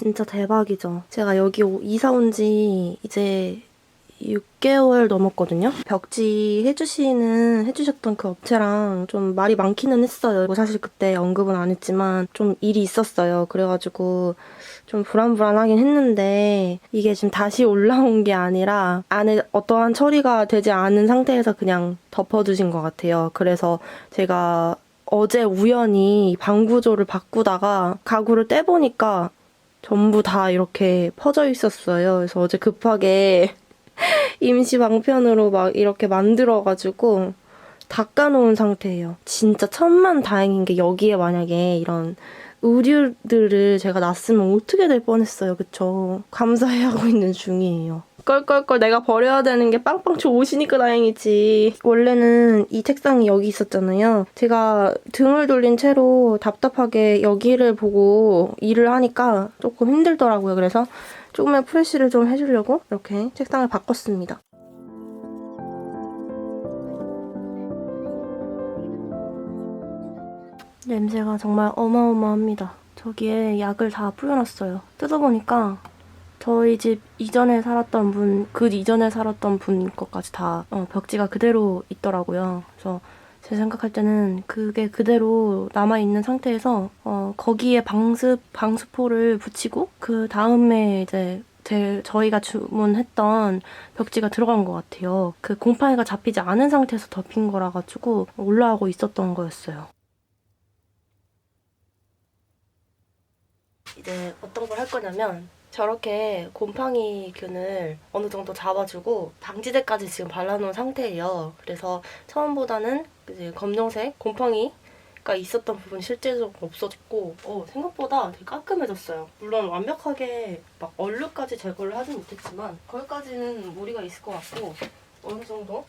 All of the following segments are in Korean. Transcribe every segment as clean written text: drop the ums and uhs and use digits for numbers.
진짜 대박이죠. 제가 여기 이사 온 지 이제 6개월 넘었거든요. 벽지 해주셨던 그 업체랑 좀 말이 많기는 했어요. 사실 그때 언급은 안 했지만 좀 일이 있었어요. 그래가지고 좀 불안불안하긴 했는데 이게 지금 다시 올라온 게 아니라 안에 어떠한 처리가 되지 않은 상태에서 그냥 덮어두신 것 같아요. 그래서 제가 어제 우연히 방 구조를 바꾸다가 가구를 떼보니까 전부 다 이렇게 퍼져 있었어요. 그래서 어제 급하게 임시 방편으로 막 이렇게 만들어가지고 닦아놓은 상태예요. 진짜 천만다행인 게 여기에 만약에 이런 의류들을 제가 놨으면 어떻게 될 뻔했어요. 그쵸? 감사해하고 있는 중이에요. 껄껄껄 내가 버려야 되는 게 빵빵초 옷이니까 다행이지. 원래는 이 책상이 여기 있었잖아요. 제가 등을 돌린 채로 답답하게 여기를 보고 일을 하니까 조금 힘들더라고요. 그래서 조금만 프레쉬를 좀 해주려고 이렇게 책상을 바꿨습니다. 냄새가 정말 어마어마합니다. 저기에 약을 다 뿌려놨어요. 뜯어보니까 저희 집 이전에 살았던 분, 그 이전에 살았던 분 것까지 다 벽지가 그대로 있더라고요. 그래서 제 생각할 때는 그게 그대로 남아있는 상태에서 거기에 방수포를 붙이고 그 다음에 이제 저희가 주문했던 벽지가 들어간 것 같아요. 그 곰팡이가 잡히지 않은 상태에서 덮인 거라 가지고 올라오고 있었던 거였어요. 이제 어떤 걸 할 거냐면 저렇게 곰팡이균을 어느 정도 잡아주고 방지제까지 지금 발라놓은 상태예요. 그래서 처음보다는 이제 검정색 곰팡이가 있었던 부분 실제적으로 없어졌고 생각보다 되게 깔끔해졌어요. 물론 완벽하게 막 얼룩까지 제거를 하진 못했지만 거기까지는 무리가 있을 것 같고 어느 정도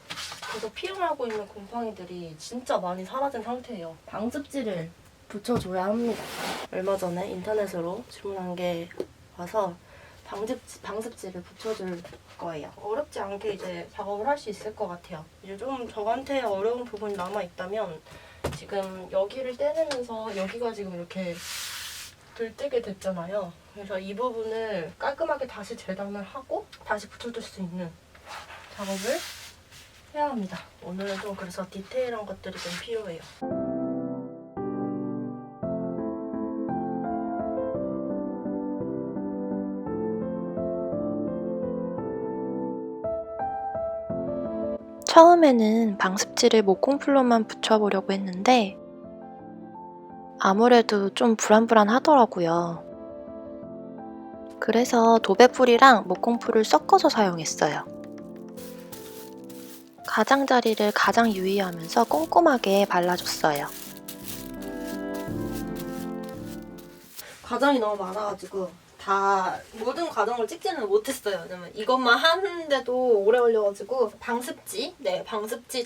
계속 피어나고 있는 곰팡이들이 진짜 많이 사라진 상태예요. 방습제를 붙여줘야 합니다. 얼마 전에 인터넷으로 주문한 게 와서 방습제를 붙여줄 거예요. 어렵지 않게 이제 작업을 할 수 있을 것 같아요. 이제 좀 저한테 어려운 부분이 남아있다면 지금 여기를 떼내면서 여기가 지금 이렇게 들뜨게 됐잖아요. 그래서 이 부분을 깔끔하게 다시 재단을 하고 다시 붙여줄 수 있는 작업을 해야 합니다. 오늘은 좀 그래서 디테일한 것들이 좀 필요해요. 처음에는 방습지를 목공풀로만 붙여보려고 했는데 아무래도 좀 불안불안하더라고요. 그래서 도배풀이랑 목공풀을 섞어서 사용했어요. 가장자리를 가장 유의하면서 꼼꼼하게 발라줬어요. 과정이 너무 많아가지고 모든 과정을 찍지는 못했어요. 왜냐면 이것만 하는데도 오래 걸려가지고 방습지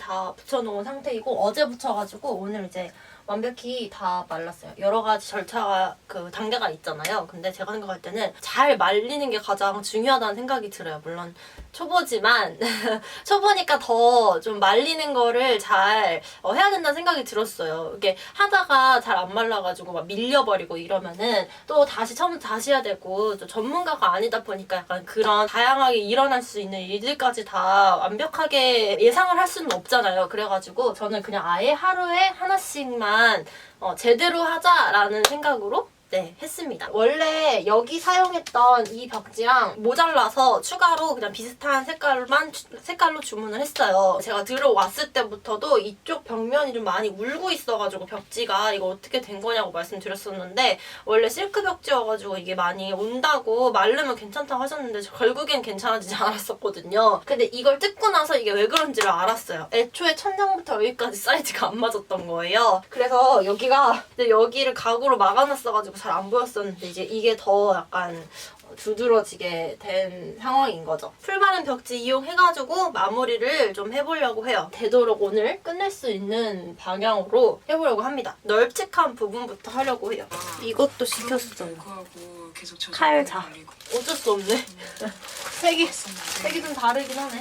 다 붙여놓은 상태이고 어제 붙여가지고 오늘 이제 완벽히 다 말랐어요. 여러 가지 절차가 단계가 있잖아요. 근데 제가 생각할 때는 잘 말리는 게 가장 중요하다는 생각이 들어요. 물론 초보지만 초보니까 더 좀 말리는 거를 잘 해야 된다는 생각이 들었어요. 이게 하다가 잘 안 말라가지고 막 밀려버리고 이러면은 또 처음부터 다시 해야 되고 또 전문가가 아니다 보니까 약간 그런 다양하게 일어날 수 있는 일들까지 다 완벽하게 예상을 할 수는 없잖아요. 그래가지고 저는 그냥 아예 하루에 하나씩만 제대로 하자라는 생각으로 했습니다. 원래 여기 사용했던 이 벽지랑 모자라서 추가로 그냥 비슷한 색깔로 주문을 했어요. 제가 들어왔을 때부터도 이쪽 벽면이 좀 많이 울고 있어가지고 벽지가 이거 어떻게 된 거냐고 말씀드렸었는데 원래 실크 벽지여가지고 이게 많이 온다고 마르면 괜찮다고 하셨는데 결국엔 괜찮아지지 않았었거든요. 근데 이걸 뜯고 나서 이게 왜 그런지를 알았어요. 애초에 천장부터 여기까지 사이즈가 안 맞았던 거예요. 그래서 여기를 가구로 막아놨어가지고 잘 안 보였었는데 이제 이게 더 약간 두드러지게 된 상황인 거죠. 풀바른 벽지 이용해가지고 마무리를 좀 해보려고 해요. 되도록 오늘 끝낼 수 있는 방향으로 해보려고 합니다. 널찍한 부분부터 하려고 해요. 이것도 시켰어요. 칼자. 어쩔 수 없네. 색이 좀 다르긴 하네.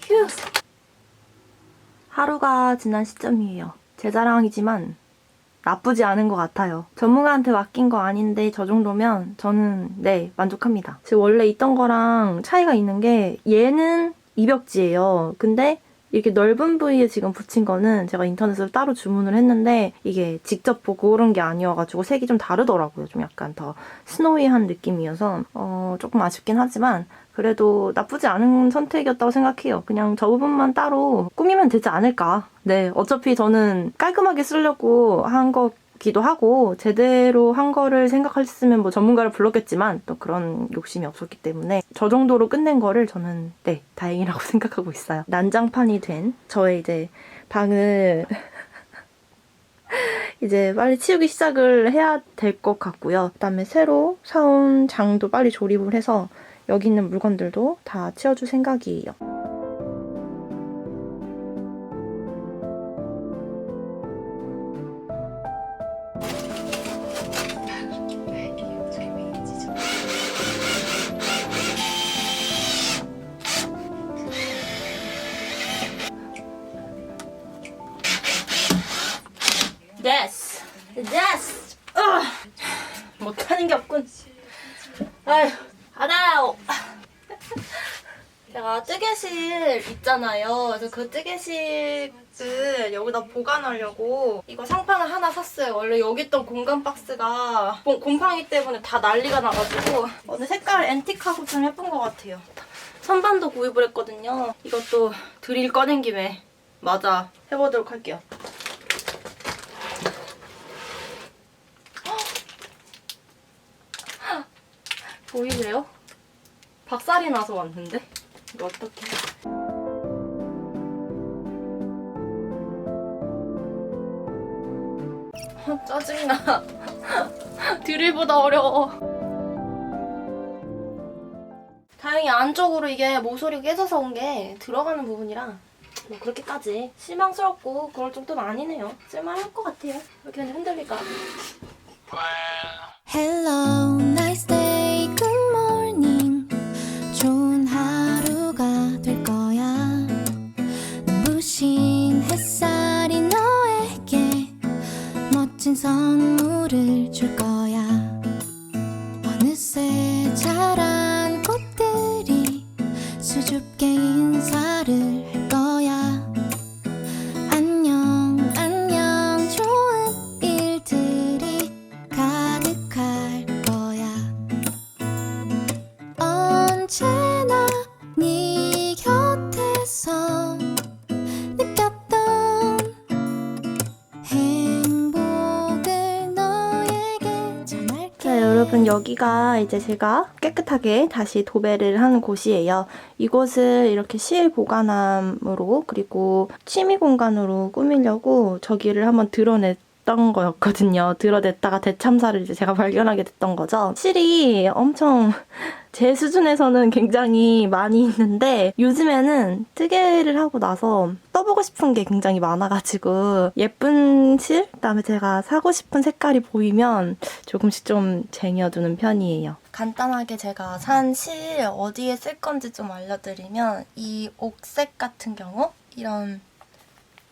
휴. 하루가 지난 시점이에요. 제 자랑이지만 나쁘지 않은 것 같아요. 전문가한테 맡긴 거 아닌데 저 정도면 저는 네 만족합니다. 지금 원래 있던 거랑 차이가 있는 게 얘는 이벽지예요. 근데 이렇게 넓은 부위에 지금 붙인 거는 제가 인터넷으로 따로 주문을 했는데 이게 직접 보고 그런 게 아니어가지고 색이 좀 다르더라고요. 좀 약간 더 스노이한 느낌이어서 조금 아쉽긴 하지만 그래도 나쁘지 않은 선택이었다고 생각해요. 그냥 저 부분만 따로 꾸미면 되지 않을까. 네, 어차피 저는 깔끔하게 쓰려고 한 거기도 하고 제대로 한 거를 생각했으면 뭐 전문가를 불렀겠지만 또 그런 욕심이 없었기 때문에 저 정도로 끝낸 거를 저는 네, 다행이라고 생각하고 있어요. 난장판이 된 저의 이제 방을 이제 빨리 치우기 시작을 해야 될 것 같고요. 그다음에 새로 사온 장도 빨리 조립을 해서 여기 있는 물건들도 다 치워줄 생각이에요. 됐어! 됐어! 못하는 게 없군. 아휴, 알아요. 제가 뜨개실 있잖아요. 그래서 그 뜨개실을 여기다 보관하려고 이거 상판을 하나 샀어요. 원래 여기 있던 공간 박스가 곰팡이 때문에 다 난리가 나가지고 오늘 색깔 앤틱하고 좀 예쁜 것 같아요. 선반도 구입을 했거든요. 이것도 드릴 꺼낸 김에 맞아 해보도록 할게요. 보이세요? 박살이 나서 왔는데? 이거 어떡해. 짜증나. 드릴보다 어려워. 다행히 안쪽으로 이게 모서리가 깨져서 온 게 들어가는 부분이라 뭐 그렇게까지 실망스럽고 그럴 정도는 아니네요. 쓸만할 것 같아요. 이렇게 흔들릴까? Hello, nice day, good morning. 좋은 하루가 될 거야. 눈부신 햇살이 너에게 멋진 선물을 줄 거야. 어느새 자란 꽃들이 수줍게 인사를 할 거야. 안녕, 안녕, 좋은 일들이 가득할 거야. 언제나 네 곁에서 느꼈던 행복을 너에게 전할게. 자, 여러분 여기가 이제 제가 깨끗하게 다시 도배를 한 곳이에요. 이곳을 이렇게 실 보관함으로 그리고 취미 공간으로 꾸미려고 저기를 한번 드러냈던 거였거든요. 드러냈다가 대참사를 이제 제가 발견하게 됐던 거죠. 실이 엄청 제 수준에서는 굉장히 많이 있는데 요즘에는 뜨개를 하고 나서 써보고 싶은 게 굉장히 많아가지고 예쁜 실? 그다음에 제가 사고 싶은 색깔이 보이면 조금씩 좀 쟁여두는 편이에요. 간단하게 제가 산 실 어디에 쓸 건지 좀 알려드리면 이 옥색 같은 경우 이런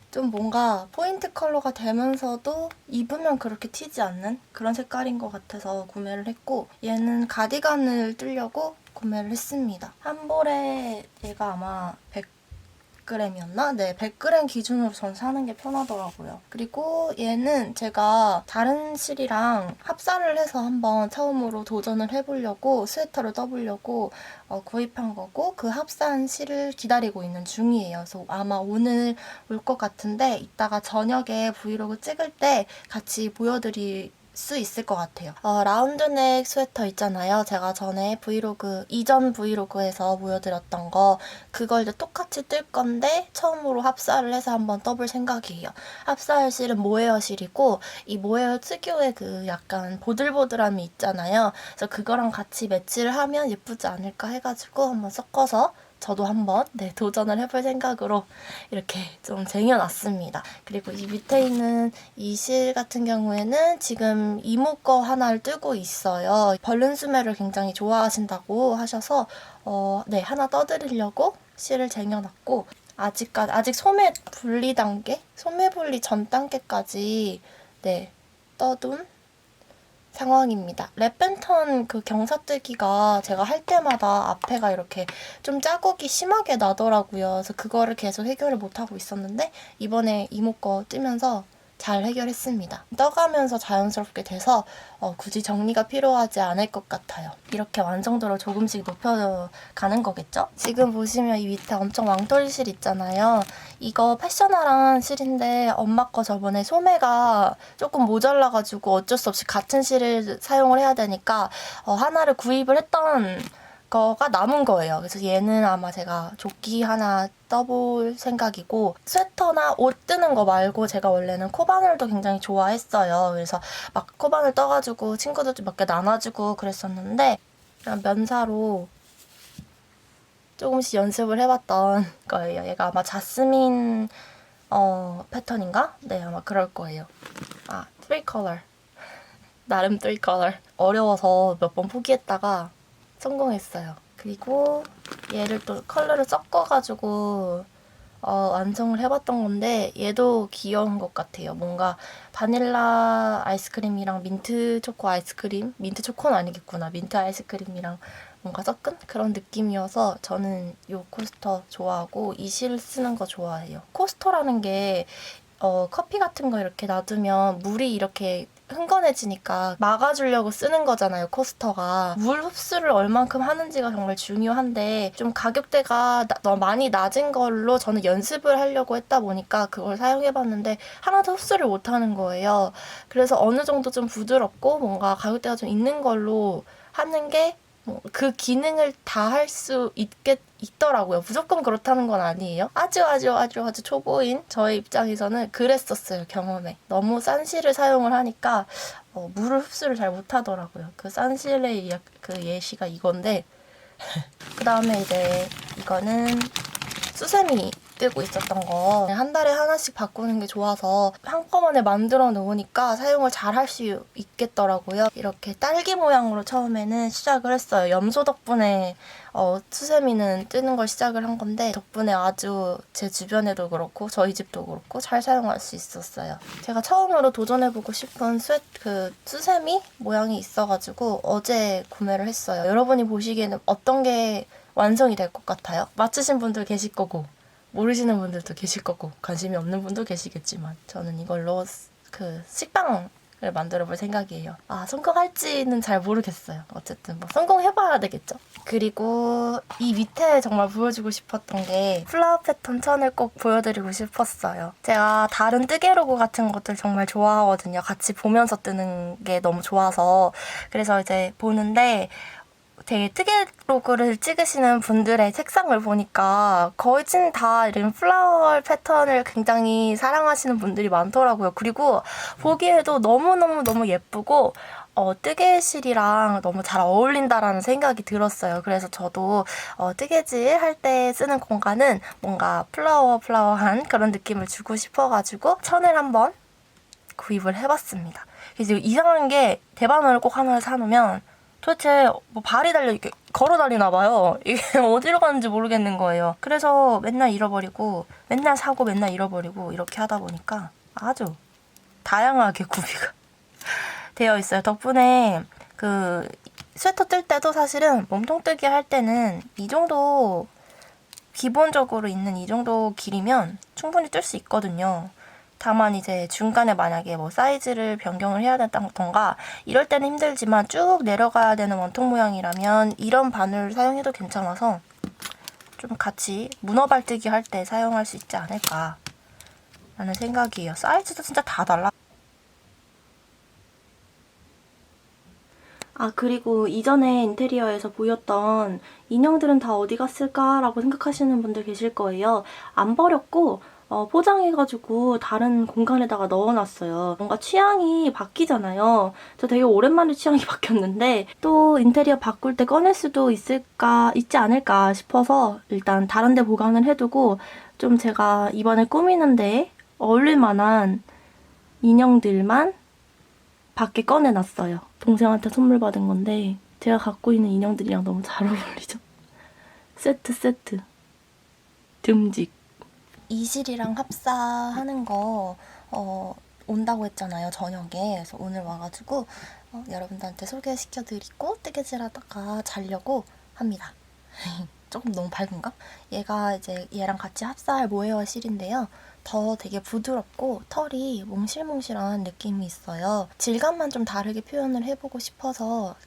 좀 뭔가 포인트 컬러가 되면서도 입으면 그렇게 튀지 않는 그런 색깔인 것 같아서 구매를 했고 얘는 가디건을 뜨려고 구매를 했습니다. 한 볼에 얘가 아마 100g이었나? 네, 100g 기준으로 전 사는 게 편하더라고요. 그리고 얘는 제가 다른 실이랑 합사를 해서 한번 처음으로 도전을 해보려고 스웨터를 떠보려고 구입한 거고 그 합사한 실을 기다리고 있는 중이에요. 그래서 아마 오늘 올 것 같은데 이따가 저녁에 브이로그 찍을 때 같이 보여드릴 수 있을 것 같아요. 라운드넥 스웨터 있잖아요. 제가 전에 이전 브이로그에서 보여드렸던 거 그걸 이제 똑같이 뜰 건데 처음으로 합사를 해서 한번 떠볼 생각이에요. 합사할 실은 모헤어 실이고 이 모헤어 특유의 그 약간 보들보들함이 있잖아요. 그래서 그거랑 같이 매치를 하면 예쁘지 않을까 해가지고 한번 섞어서 저도 한번 도전을 해볼 생각으로 이렇게 좀 쟁여놨습니다. 그리고 이 밑에 있는 이 실 같은 경우에는 지금 이모 거 하나를 뜨고 있어요. 벌룬 스멜을 굉장히 좋아하신다고 하셔서 하나 떠드리려고 실을 쟁여놨고 아직 소매 분리 단계? 소매 분리 전 단계까지 네, 떠둔 상황입니다. 랩펜턴 그 경사뜨기가 제가 할 때마다 앞에가 이렇게 좀 자국이 심하게 나더라고요. 그래서 그거를 계속 해결을 못하고 있었는데 이번에 이모 거 뜨면서 잘 해결했습니다. 떠가면서 자연스럽게 돼서 굳이 정리가 필요하지 않을 것 같아요. 이렇게 완성도를 조금씩 높여가는 거겠죠? 지금 보시면 이 밑에 엄청 왕떨 실 있잖아요. 이거 패셔너란 실인데 엄마 거 저번에 소매가 조금 모자라가지고 어쩔 수 없이 같은 실을 사용을 해야 되니까 하나를 구입을 했던 거가 남은 거예요. 그래서 얘는 아마 제가 조끼 하나 떠볼 생각이고 스웨터나 옷 뜨는 거 말고 제가 원래는 코바늘도 굉장히 좋아했어요. 그래서 막 코바늘 떠가지고 친구들도 몇 개 나눠주고 그랬었는데 그냥 면사로 조금씩 연습을 해봤던 거예요. 얘가 아마 자스민 패턴인가? 네, 아마 그럴 거예요. 아, 3컬러. 나름 3컬러. 어려워서 몇 번 포기했다가 성공했어요. 그리고 얘를 또 컬러를 섞어가지고 완성을 해봤던 건데 얘도 귀여운 것 같아요. 뭔가 바닐라 아이스크림이랑 민트 초코 아이스크림? 민트 초코는 아니겠구나. 민트 아이스크림이랑 뭔가 섞은 그런 느낌이어서 저는 이 코스터 좋아하고 이 실 쓰는 거 좋아해요. 코스터라는 게 커피 같은 거 이렇게 놔두면 물이 이렇게 흥건해지니까 막아주려고 쓰는 거잖아요, 코스터가. 물 흡수를 얼만큼 하는지가 정말 중요한데 좀 가격대가 너무 많이 낮은 걸로 저는 연습을 하려고 했다 보니까 그걸 사용해봤는데 하나도 흡수를 못하는 거예요. 그래서 어느 정도 좀 부드럽고 뭔가 가격대가 좀 있는 걸로 하는 게 그 기능을 다 할 수 있더라고요. 무조건 그렇다는 건 아니에요. 아주 초보인 저의 입장에서는 그랬었어요, 경험에. 너무 싼 실을 사용을 하니까 물을 흡수를 잘 못하더라고요. 그 싼 실의 그 예시가 이건데 그 다음에 이제 이거는 수세미 뜨고 있었던 거 한 달에 하나씩 바꾸는 게 좋아서 한꺼번에 만들어 놓으니까 사용을 잘 할 수 있겠더라고요. 이렇게 딸기 모양으로 처음에는 시작을 했어요. 염소 덕분에 수세미는 뜨는 걸 시작을 한 건데 덕분에 아주 제 주변에도 그렇고 저희 집도 그렇고 잘 사용할 수 있었어요. 제가 처음으로 도전해보고 싶은 수세미 모양이 있어가지고 어제 구매를 했어요. 여러분이 보시기에는 어떤 게 완성이 될 것 같아요? 맞추신 분들 계실 거고 모르시는 분들도 계실 거고 관심이 없는 분도 계시겠지만 저는 이걸로 그 식빵을 만들어 볼 생각이에요. 성공할지는 잘 모르겠어요. 어쨌든 뭐 성공해봐야 되겠죠. 그리고 이 밑에 정말 보여주고 싶었던 게 플라워 패턴 천을 꼭 보여드리고 싶었어요. 제가 다른 뜨개 로고 같은 것들 정말 좋아하거든요. 같이 보면서 뜨는 게 너무 좋아서. 그래서 이제 보는데 되게 뜨개 로그를 찍으시는 분들의 책상을 보니까 거의 다 이런 플라워 패턴을 굉장히 사랑하시는 분들이 많더라고요. 그리고 보기에도 너무 예쁘고 뜨개실이랑 너무 잘 어울린다라는 생각이 들었어요. 그래서 저도 뜨개질 할 때 쓰는 공간은 뭔가 플라워한 그런 느낌을 주고 싶어가지고 천을 한번 구입을 해봤습니다. 그래서 이상한 게 대바늘을 꼭 하나를 사놓으면 도대체 뭐 발이 달려 이렇게 걸어 다니나 봐요. 이게 어디로 가는지 모르겠는 거예요. 그래서 맨날 잃어버리고 맨날 사고 맨날 잃어버리고 이렇게 하다 보니까 아주 다양하게 구비가 되어 있어요. 덕분에 그 스웨터 뜰 때도 사실은 몸통뜨기 할 때는 이 정도 기본적으로 있는 이 정도 길이면 충분히 뜰 수 있거든요. 다만 이제 중간에 만약에 뭐 사이즈를 변경을 해야 된다던가 이럴 때는 힘들지만 쭉 내려가야 되는 원통 모양이라면 이런 바늘 사용해도 괜찮아서 좀 같이 문어발뜨기 할 때 사용할 수 있지 않을까 라는 생각이에요. 사이즈도 진짜 다 달라. 그리고 이전에 인테리어에서 보였던 인형들은 다 어디 갔을까라고 생각하시는 분들 계실 거예요. 안 버렸고 포장해가지고 다른 공간에다가 넣어놨어요. 뭔가 취향이 바뀌잖아요. 저 되게 오랜만에 취향이 바뀌었는데 또 인테리어 바꿀 때 꺼낼 수도 있지 않을까 싶어서 일단 다른 데 보관을 해두고 좀 제가 이번에 꾸미는데 어울릴 만한 인형들만 밖에 꺼내놨어요. 동생한테 선물 받은 건데 제가 갖고 있는 인형들이랑 너무 잘 어울리죠? 세트. 듬직. 이실이랑 합사하는 거 온다고 했잖아요, 저녁에. 그래서 오늘 와가지고 여러분들한테 소개시켜드리고 뜨개질하다가 자려고 합니다. 조금 너무 밝은가? 얘가 이제 얘랑 같이 합사할 모헤어 실인데요. 더 되게 부드럽고 털이 몽실몽실한 느낌이 있어요. 질감만 좀 다르게 표현을 해보고 싶어서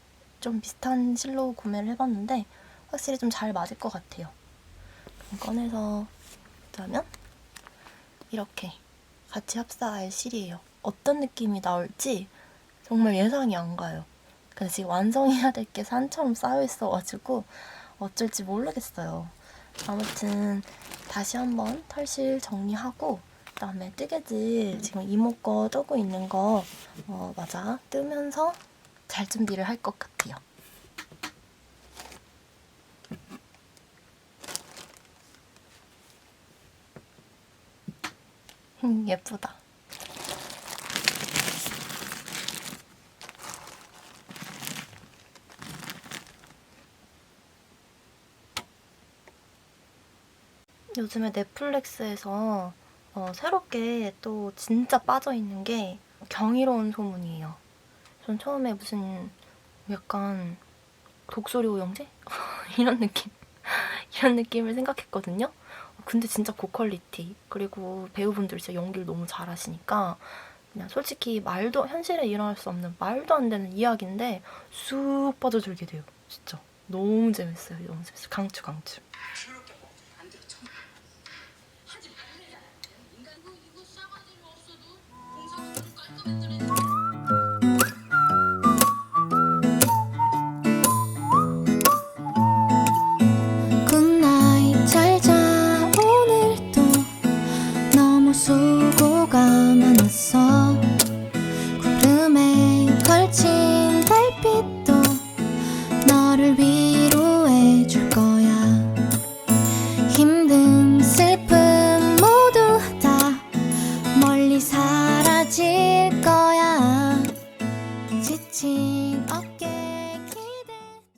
좀 비슷한 실로 구매를 해봤는데 확실히 좀 잘 맞을 것 같아요. 꺼내서 보자면 이렇게 같이 합사할 실이에요. 어떤 느낌이 나올지 정말 예상이 안 가요. 근데 지금 완성해야 될 게 산처럼 쌓여 있어가지고 어쩔지 모르겠어요. 아무튼 다시 한번 털실 정리하고 그다음에 뜨개질 지금 이모 거 뜨고 있는 거 맞아 뜨면서 잘 준비를 할 것 같아요. 예쁘다. 요즘에 넷플릭스에서 새롭게 또 진짜 빠져있는 게 경이로운 소문이에요. 전 처음에 무슨 약간 독수리 오영재? 이런 느낌을 생각했거든요. 근데 진짜 고퀄리티. 그리고 배우분들이 진짜 연기를 너무 잘하시니까 그냥 솔직히 현실에 일어날 수 없는 말도 안 되는 이야기인데 쑥 빠져들게 돼요. 진짜. 너무 재밌어요. 너무 재밌어요. 강추. 굿나잇 잘자 오늘도 너무 수고가 많았어 구름에 걸친 달빛도 너를 위해